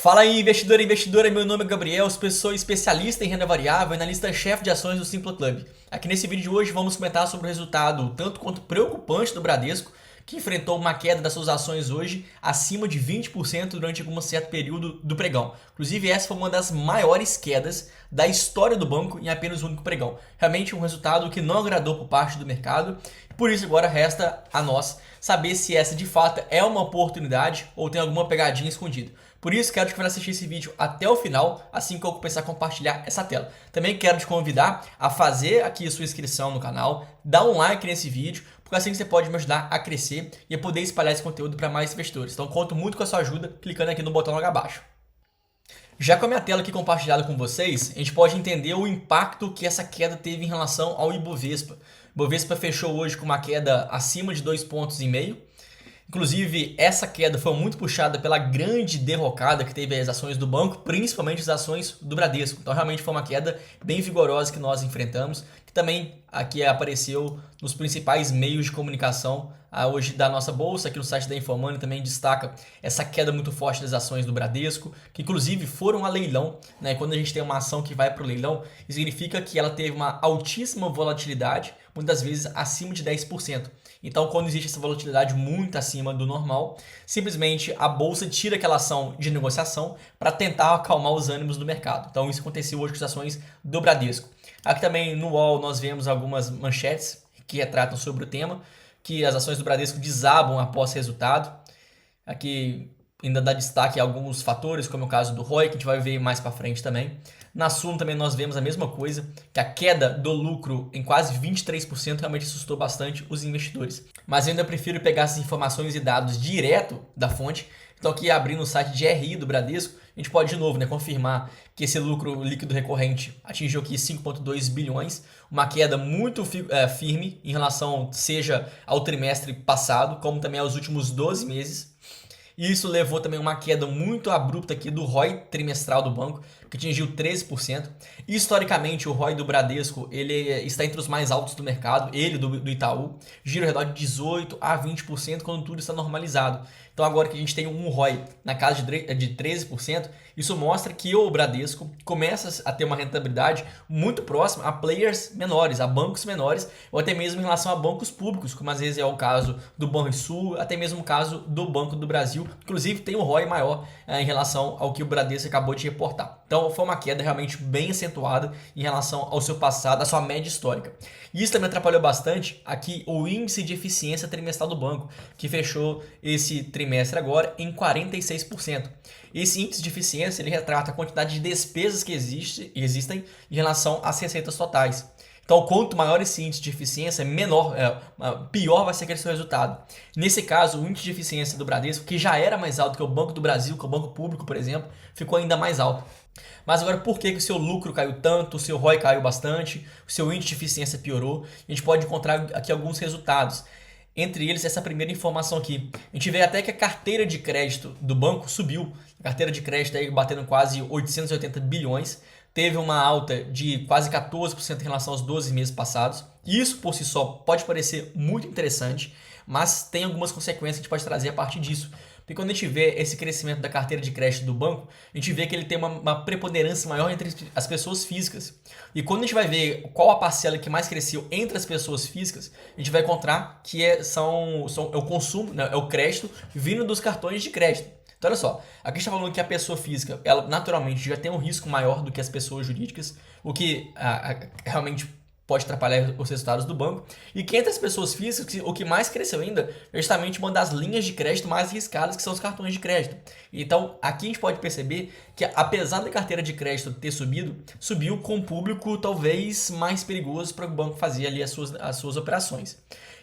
Fala aí, investidor e investidora, meu nome é Gabriel, sou especialista em renda variável e analista-chefe de ações do Simple Club. Aqui nesse vídeo de hoje vamos comentar sobre o resultado tanto quanto preocupante do Bradesco, que enfrentou uma queda das suas ações hoje acima de 20% durante algum certo período do pregão. Inclusive essa foi uma das maiores quedas da história do banco em apenas um único pregão. Realmente um resultado que não agradou por parte do mercado, por isso agora resta a nós saber se essa de fato é uma oportunidade ou tem alguma pegadinha escondida. Por isso, quero te convidar a assistir esse vídeo até o final, assim que eu começar a compartilhar essa tela. Também quero te convidar a fazer aqui a sua inscrição no canal, dar um like nesse vídeo, porque assim você pode me ajudar a crescer e a poder espalhar esse conteúdo para mais investidores. Então, conto muito com a sua ajuda clicando aqui no botão logo abaixo. Já com a minha tela aqui compartilhada com vocês, a gente pode entender o impacto que essa queda teve em relação ao Ibovespa. O Ibovespa fechou hoje com uma queda acima de 2,5 pontos. Inclusive, essa queda foi muito puxada pela grande derrocada que teve as ações do banco, principalmente as ações do Bradesco. Então, realmente foi uma queda bem vigorosa que nós enfrentamos, que também aqui apareceu nos principais meios de comunicação hoje da nossa bolsa. Aqui no site da Infomoney também destaca essa queda muito forte das ações do Bradesco, que inclusive foram a leilão, né? Quando a gente tem uma ação que vai para o leilão, isso significa que ela teve uma altíssima volatilidade, muitas vezes acima de 10%. Então, quando existe essa volatilidade muito acima do normal, simplesmente a bolsa tira aquela ação de negociação para tentar acalmar os ânimos do mercado. Então, isso aconteceu hoje com as ações do Bradesco. Aqui também no UOL nós vemos algumas manchetes que retratam sobre o tema, que as ações do Bradesco desabam após resultado. Aqui ainda dá destaque a alguns fatores, como é o caso do ROI, que a gente vai ver mais para frente também. Na Suno também nós vemos a mesma coisa, que a queda do lucro em quase 23% realmente assustou bastante os investidores. Mas eu ainda prefiro pegar essas informações e dados direto da fonte. Então aqui abrindo o site de RI do Bradesco, a gente pode de novo confirmar que esse lucro líquido recorrente atingiu aqui 5,2 bilhões, uma queda muito firme em relação seja ao trimestre passado, como também aos últimos 12 meses. E isso levou também uma queda muito abrupta aqui do ROI trimestral do banco, que atingiu 13%. Historicamente, o ROI do Bradesco ele está entre os mais altos do mercado, ele do Itaú, gira ao redor de 18% a 20% quando tudo está normalizado. Então agora que a gente tem um ROI na casa de 13%, isso mostra que o Bradesco começa a ter uma rentabilidade muito próxima a players menores, a bancos menores, ou até mesmo em relação a bancos públicos, como às vezes é o caso do Banrisul, até mesmo o caso do Banco do Brasil, inclusive tem um ROI maior em relação ao que o Bradesco acabou de reportar. Então foi uma queda realmente bem acentuada em relação ao seu passado, à sua média histórica. E isso também atrapalhou bastante aqui o índice de eficiência trimestral do banco, que fechou esse trimestre agora em 46%. Esse índice de eficiência ele retrata a quantidade de despesas que existem em relação às receitas totais. Então, quanto maior esse índice de eficiência, pior vai ser aquele seu resultado. Nesse caso, o índice de eficiência do Bradesco, que já era mais alto que o Banco do Brasil, que é o Banco Público, por exemplo, ficou ainda mais alto. Mas agora, por que o seu lucro caiu tanto, o seu ROI caiu bastante, o seu índice de eficiência piorou? A gente pode encontrar aqui alguns resultados. Entre eles, essa primeira informação aqui. A gente vê até que a carteira de crédito do banco subiu. A carteira de crédito aí batendo quase 880 bilhões. Teve uma alta de quase 14% em relação aos 12 meses passados. Isso por si só pode parecer muito interessante, mas tem algumas consequências que a gente pode trazer a partir disso. Porque quando a gente vê esse crescimento da carteira de crédito do banco, a gente vê que ele tem uma preponderância maior entre as pessoas físicas. E quando a gente vai ver qual a parcela que mais cresceu entre as pessoas físicas, a gente vai encontrar que é o consumo, né, é o crédito vindo dos cartões de crédito. Então olha só, aqui a gente está falando que a pessoa física, ela naturalmente já tem um risco maior do que as pessoas jurídicas, o que realmente pode atrapalhar os resultados do banco. E que entre as pessoas físicas, o que mais cresceu ainda é justamente uma das linhas de crédito mais arriscadas, que são os cartões de crédito. Então, aqui a gente pode perceber que, apesar da carteira de crédito ter subido, subiu com um público talvez mais perigoso para o banco fazer ali as suas operações.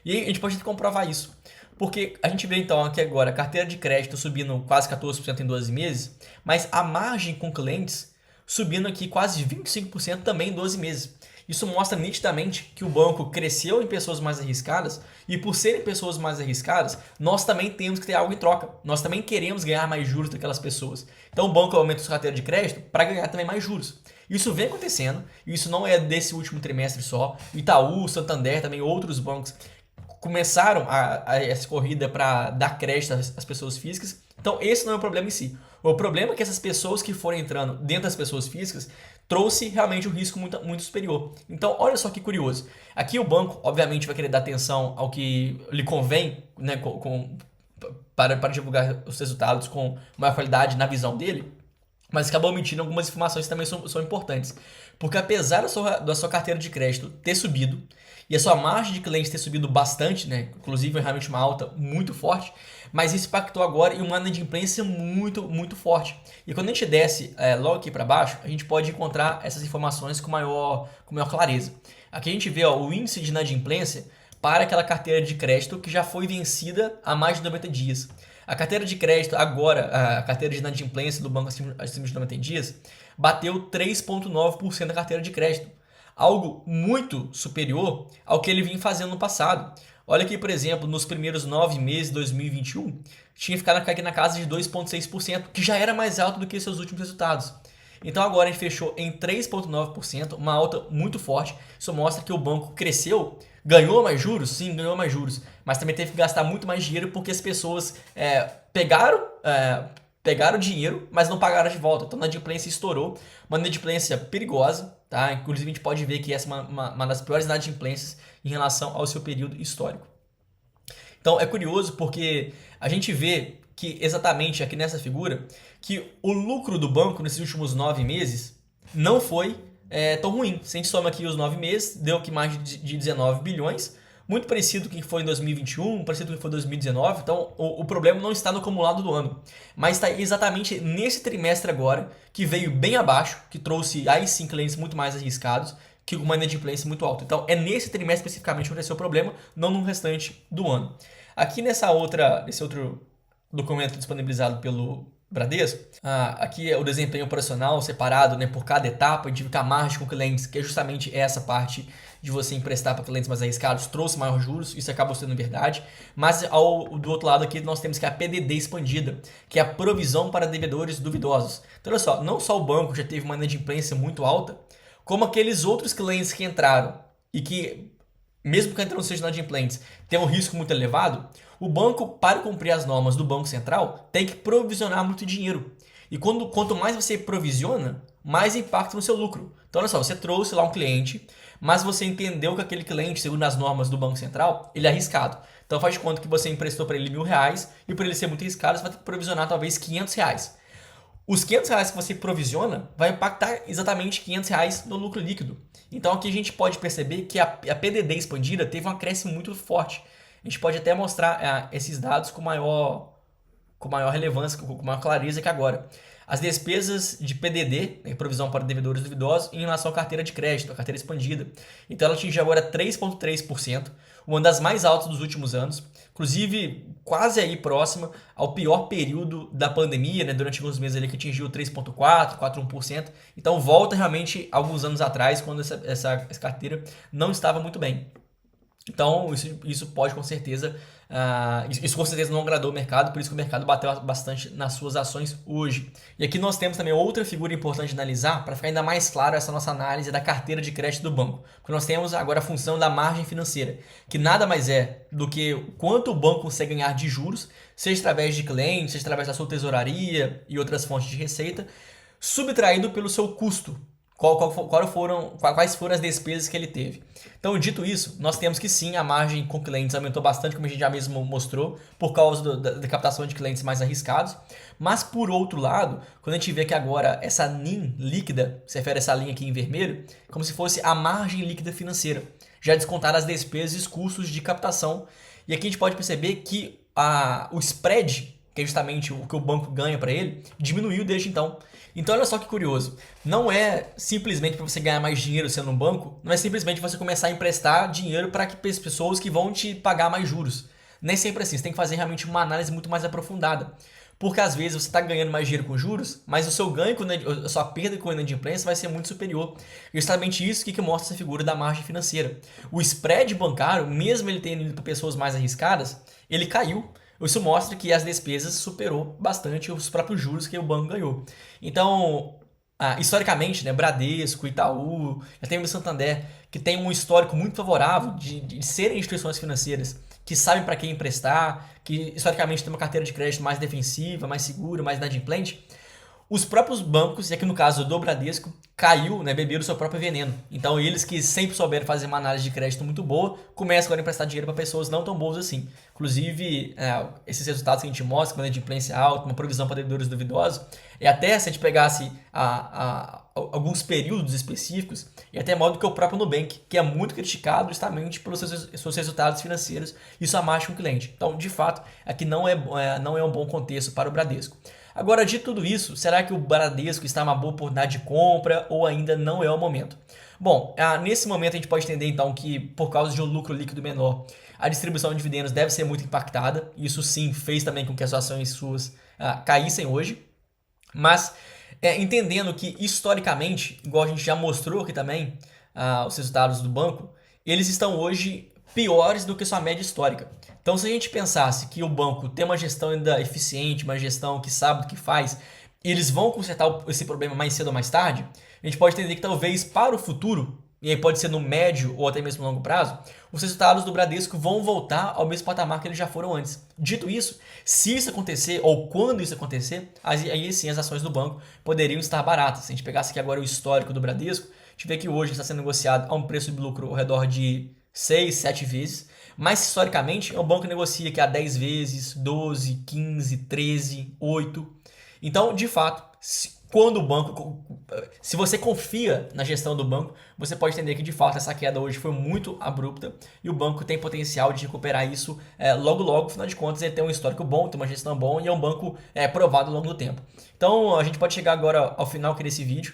E aí a gente pode comprovar isso. Porque a gente vê então aqui agora a carteira de crédito subindo quase 14% em 12 meses, mas a margem com clientes subindo aqui quase 25% também em 12 meses. Isso mostra nitidamente que o banco cresceu em pessoas mais arriscadas e por serem pessoas mais arriscadas, nós também temos que ter algo em troca. Nós também queremos ganhar mais juros daquelas pessoas. Então o banco aumenta sua carteira de crédito para ganhar também mais juros. Isso vem acontecendo, e isso não é desse último trimestre só. Itaú, Santander, também outros bancos começaram essa corrida para dar crédito às pessoas físicas. Então esse não é o problema em si. O problema é que essas pessoas que foram entrando dentro das pessoas físicas trouxe realmente um risco muito superior. Então, olha só que curioso. Aqui o banco, obviamente, vai querer dar atenção ao que lhe convém, né, para divulgar os resultados com maior qualidade na visão dele, mas acabou omitindo algumas informações que também são importantes. Porque apesar da sua carteira de crédito ter subido, e a sua margem de clientes ter subido bastante, né? Inclusive realmente uma alta muito forte, mas isso impactou agora em uma inadimplência muito forte. E quando a gente desce logo aqui para baixo, a gente pode encontrar essas informações com maior clareza. Aqui a gente vê o índice de inadimplência para aquela carteira de crédito que já foi vencida há mais de 90 dias. A carteira de crédito agora, a carteira de inadimplência do banco acima de 90 dias, bateu 3,9% da carteira de crédito. Algo muito superior ao que ele vinha fazendo no passado. Olha aqui, por exemplo, nos primeiros 9 meses de 2021, tinha ficado aqui na casa de 2,6%, que já era mais alto do que seus últimos resultados. Então agora a gente fechou em 3,9%, uma alta muito forte. Isso mostra que o banco cresceu, ganhou mais juros? Sim, ganhou mais juros. Mas também teve que gastar muito mais dinheiro porque as pessoas pegaram dinheiro, mas não pagaram de volta. Então a inadimplência estourou, uma inadimplência perigosa, tá? Inclusive a gente pode ver que essa é uma das piores inadimplências em relação ao seu período histórico. Então é curioso porque a gente vê que exatamente aqui nessa figura, que o lucro do banco nesses últimos 9 meses não foi tão ruim. Se a gente soma aqui os 9 meses, deu aqui mais de 19 bilhões, muito parecido com o que foi em 2021, parecido com o que foi em 2019. Então o problema não está no acumulado do ano, mas está exatamente nesse trimestre agora, que veio bem abaixo, que trouxe aí sim clientes muito mais arriscados, que com uma inadimplência muito alta. Então é nesse trimestre especificamente que aconteceu o problema, não no restante do ano. Aqui nesse outro documento disponibilizado pelo Bradesco, aqui é o desempenho operacional separado, né, por cada etapa, a gente vê que a margem com clientes, que é justamente essa parte de você emprestar para clientes mais arriscados, trouxe maior juros, isso acabou sendo verdade, mas do outro lado aqui nós temos que a PDD expandida, que é a provisão para devedores duvidosos. Então olha só, não só o banco já teve uma inadimplência muito alta, como aqueles outros clientes que entraram e que, mesmo que entrando seja inadimplentes, tem um risco muito elevado, o banco, para cumprir as normas do Banco Central, tem que provisionar muito dinheiro. E quanto mais você provisiona, mais impacta no seu lucro. Então, olha só, você trouxe lá um cliente, mas você entendeu que aquele cliente, segundo as normas do Banco Central, ele é arriscado. Então, faz de conta que você emprestou para ele R$1.000 e por ele ser muito arriscado, você vai ter que provisionar talvez R$500. Os R$500 que você provisiona vai impactar exatamente R$500 no lucro líquido. Então, aqui a gente pode perceber que a PDD expandida teve um acréscimo muito forte. A gente pode até mostrar esses dados com maior relevância, com maior clareza que agora. As despesas de PDD, né, provisão para devedores duvidosos, em relação à carteira de crédito, a carteira expandida. Então ela atinge agora 3,3%, uma das mais altas dos últimos anos, inclusive quase aí próxima ao pior período da pandemia, né, durante alguns meses ali que atingiu 3,4%, 4,1%. Então volta realmente alguns anos atrás, quando essa carteira não estava muito bem. Então, isso pode com certeza, isso com certeza não agradou o mercado, por isso que o mercado bateu bastante nas suas ações hoje. E aqui nós temos também outra figura importante de analisar, para ficar ainda mais claro essa nossa análise da carteira de crédito do banco. Porque nós temos agora a função da margem financeira, que nada mais é do que quanto o banco consegue ganhar de juros, seja através de clientes, seja através da sua tesouraria e outras fontes de receita, subtraído pelo seu custo. Quais foram as despesas que ele teve. Então, dito isso, nós temos que sim, a margem com clientes aumentou bastante, como a gente já mesmo mostrou, por causa da captação de clientes mais arriscados. Mas, por outro lado, quando a gente vê que agora essa NIM líquida, se refere a essa linha aqui em vermelho, como se fosse a margem líquida financeira, já descontar as despesas e os custos de captação. E aqui a gente pode perceber que o spread, que é justamente o que o banco ganha para ele, diminuiu desde então. Então olha só que curioso, não é simplesmente para você ganhar mais dinheiro sendo um banco, não é simplesmente você começar a emprestar dinheiro para as pessoas que vão te pagar mais juros. Nem sempre assim, você tem que fazer realmente uma análise muito mais aprofundada. Porque às vezes você está ganhando mais dinheiro com juros, mas o seu ganho, a sua perda com a inadimplência vai ser muito superior. Justamente isso que mostra essa figura da margem financeira. O spread bancário, mesmo ele tendo ido para pessoas mais arriscadas, ele caiu. Isso mostra que as despesas superou bastante os próprios juros que o banco ganhou. Então, historicamente, né, Bradesco, Itaú, até o Santander, que tem um histórico muito favorável de serem instituições financeiras que sabem para quem emprestar, que historicamente tem uma carteira de crédito mais defensiva, mais segura, mais inadimplente, os próprios bancos, e aqui no caso do Bradesco, caiu, né, beberam o seu próprio veneno. Então eles que sempre souberam fazer uma análise de crédito muito boa, começam agora a emprestar dinheiro para pessoas não tão boas assim. Inclusive, esses resultados que a gente mostra, com inadimplência alta, uma provisão para devedores duvidosos, e até se a gente pegasse alguns períodos específicos, e até modo que o próprio Nubank, que é muito criticado justamente pelos seus resultados financeiros e sua margem com o cliente. Então, de fato, aqui não é um bom contexto para o Bradesco. Agora, de tudo isso, será que o Bradesco está uma boa oportunidade de compra ou ainda não é o momento? Bom, nesse momento a gente pode entender então que por causa de um lucro líquido menor, a distribuição de dividendos deve ser muito impactada. Isso sim fez também com que as ações suas caíssem hoje. Mas entendendo que historicamente, igual a gente já mostrou aqui também, os resultados do banco, eles estão hoje piores do que sua média histórica. Então, se a gente pensasse que o banco tem uma gestão ainda eficiente, uma gestão que sabe o que faz, e eles vão consertar esse problema mais cedo ou mais tarde, a gente pode entender que talvez para o futuro, e aí pode ser no médio ou até mesmo no longo prazo, os resultados do Bradesco vão voltar ao mesmo patamar que eles já foram antes. Dito isso, se isso acontecer ou quando isso acontecer, aí sim as ações do banco poderiam estar baratas. Se a gente pegasse aqui agora o histórico do Bradesco, a gente vê que hoje está sendo negociado a um preço de lucro ao redor de 6, 7 vezes, mas historicamente o banco negocia aqui a 10 vezes, 12, 15, 13, 8. Então, de fato, se você confia na gestão do banco, você pode entender que de fato essa queda hoje foi muito abrupta e o banco tem potencial de recuperar isso logo logo, afinal de contas ele tem um histórico bom, tem uma gestão boa e é um banco provado ao longo do tempo. Então a gente pode chegar agora ao final aqui desse vídeo.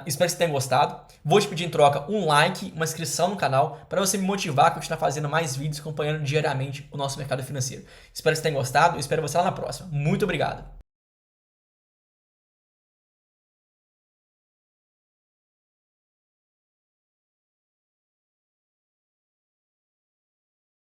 Espero que você tenha gostado. Vou te pedir em troca um like, uma inscrição no canal para você me motivar a continuar fazendo mais vídeos acompanhando diariamente o nosso mercado financeiro. Espero que você tenha gostado e espero você lá na próxima. Muito obrigado!